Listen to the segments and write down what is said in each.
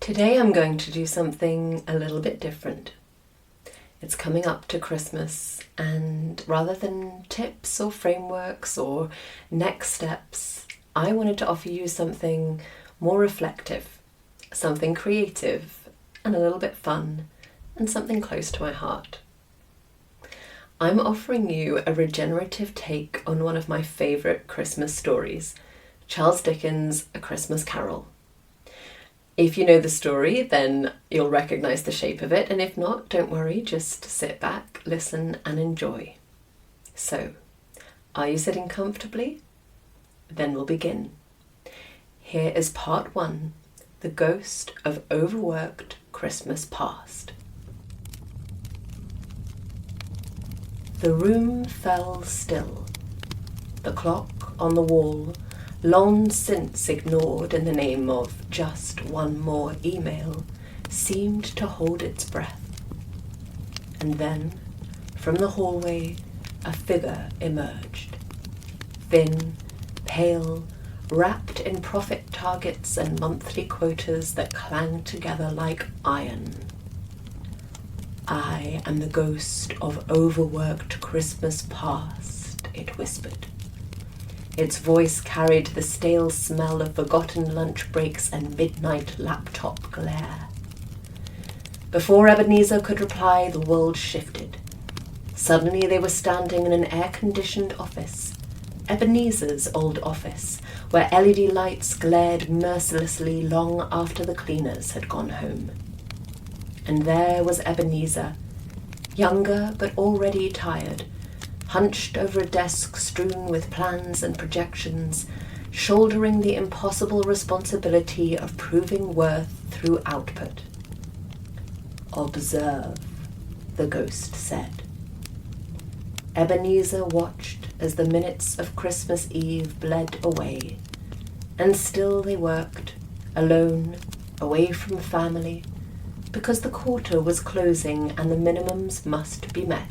Today I'm going to do something a little bit different. It's coming up to Christmas, and rather than tips or frameworks or next steps, I wanted to offer you something more reflective, something creative and a little bit fun, and something close to my heart. I'm offering you a regenerative take on one of my favourite Christmas stories, Charles Dickens' A Christmas Carol. If you know the story, then you'll recognise the shape of it, and if not, don't worry, just sit back, listen and enjoy. So, are you sitting comfortably? Then we'll begin. Here is part 1, The Ghost of Overworked Christmas Past. The room fell still. The clock on the wall, long since ignored in the name of just one more email, seemed to hold its breath. And then, from the hallway, a figure emerged. Thin, pale, wrapped in profit targets and monthly quotas that clanged together like iron. "I am the ghost of overworked Christmas past," it whispered. Its voice carried the stale smell of forgotten lunch breaks and midnight laptop glare. Before Ebenezer could reply, the world shifted. Suddenly they were standing in an air-conditioned office, Ebenezer's old office, where LED lights glared mercilessly long after the cleaners had gone home. And there was Ebenezer, younger but already tired, hunched over a desk strewn with plans and projections, shouldering the impossible responsibility of proving worth through output. "Observe," the ghost said. Ebenezer watched as the minutes of Christmas Eve bled away, and still they worked, alone, away from family, because the quarter was closing and the minimums must be met.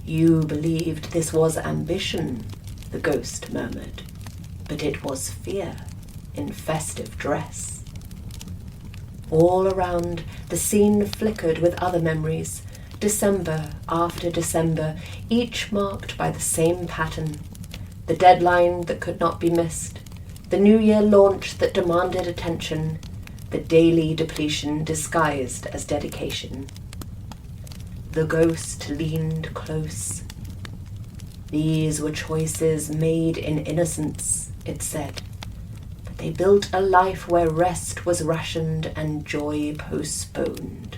"You believed this was ambition," the ghost murmured, "but it was fear in festive dress." All around, the scene flickered with other memories, December after December, each marked by the same pattern. The deadline that could not be missed, the New Year launch that demanded attention, the daily depletion disguised as dedication. The ghost leaned close. "These were choices made in innocence," it said, "but they built a life where rest was rationed and joy postponed."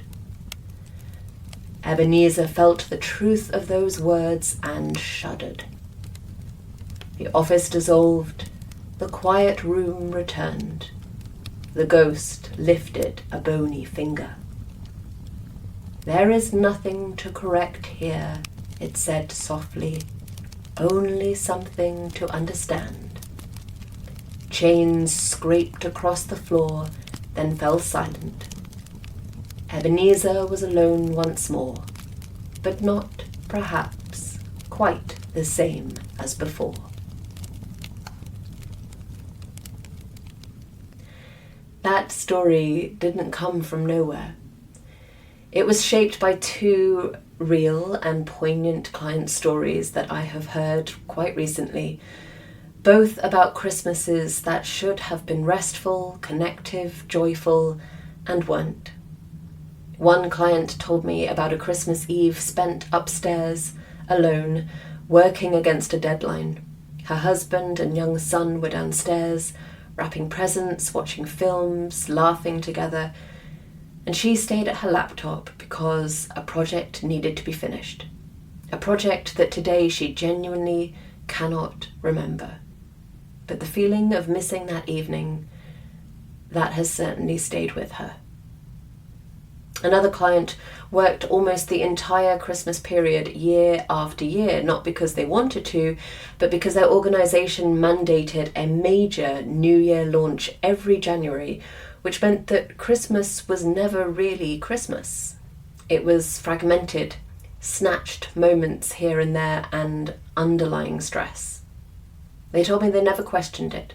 Ebenezer felt the truth of those words and shuddered. The office dissolved, the quiet room returned. The ghost lifted a bony finger. "There is nothing to correct here," it said softly, "only something to understand." Chains scraped across the floor, then fell silent. Ebenezer was alone once more, but not, perhaps, quite the same as before. That story didn't come from nowhere. It was shaped by 2 real and poignant client stories that I have heard quite recently, both about Christmases that should have been restful, connective, joyful, and weren't. One client told me about a Christmas Eve spent upstairs, alone, working against a deadline. Her husband and young son were downstairs, wrapping presents, watching films, laughing together, and she stayed at her laptop because a project needed to be finished. A project that today she genuinely cannot remember. But the feeling of missing that evening, that has certainly stayed with her. Another client worked almost the entire Christmas period year after year, not because they wanted to, but because their organisation mandated a major New Year launch every January, which meant that Christmas was never really Christmas. It was fragmented, snatched moments here and there, and underlying stress. They told me they never questioned it.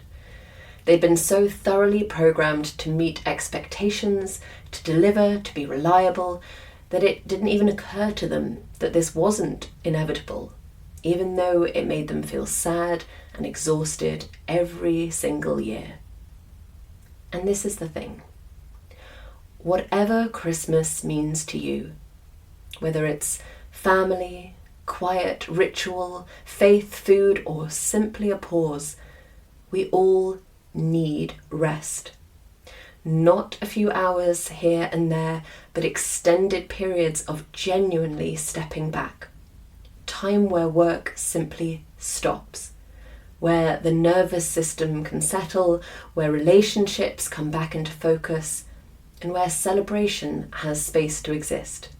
They'd been so thoroughly programmed to meet expectations, to deliver, to be reliable, that it didn't even occur to them that this wasn't inevitable, even though it made them feel sad and exhausted every single year. And this is the thing. Whatever Christmas means to you, whether it's family, quiet ritual, faith, food, or simply a pause, we all need rest. Not a few hours here and there, but extended periods of genuinely stepping back. Time where work simply stops, where the nervous system can settle, where relationships come back into focus, and where celebration has space to exist.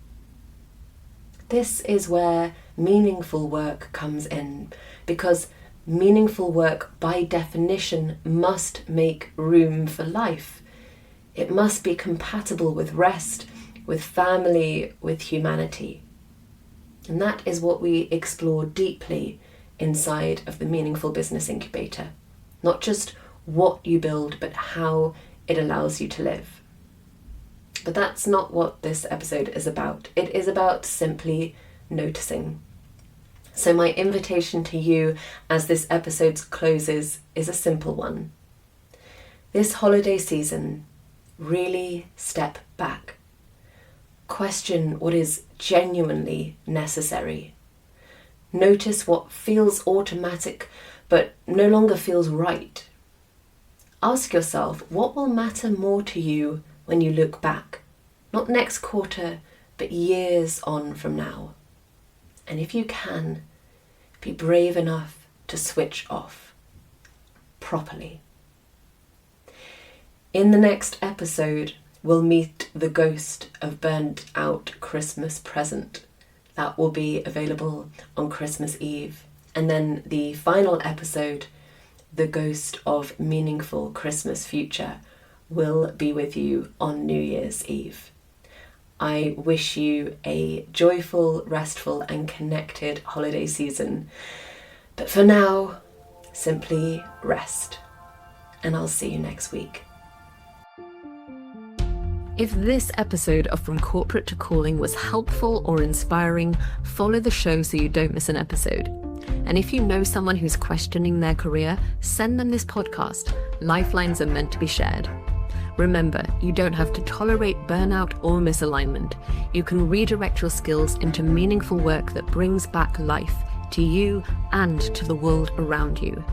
This is where meaningful work comes in, because meaningful work by definition must make room for life. It must be compatible with rest, with family, with humanity. And that is what we explore deeply inside of the Meaningful Business Incubator. Not just what you build, but how it allows you to live. But that's not what this episode is about. It is about simply noticing. So my invitation to you as this episode closes is a simple one. This holiday season, really step back. Question what is genuinely necessary. Notice what feels automatic but no longer feels right. Ask yourself, what will matter more to you when you look back? Not next quarter, but years on from now. And if you can, be brave enough to switch off properly. In the next episode, we'll meet the ghost of burnt out Christmas present. That will be available on Christmas Eve. And then the final episode, the ghost of meaningful Christmas future, will be with you on New Year's Eve. I wish you a joyful, restful and connected holiday season. But for now, simply rest. And I'll see you next week. If this episode of From Corporate to Calling was helpful or inspiring, follow the show so you don't miss an episode. And if you know someone who's questioning their career, send them this podcast. Lifelines are meant to be shared. Remember, you don't have to tolerate burnout or misalignment. You can redirect your skills into meaningful work that brings back life to you and to the world around you.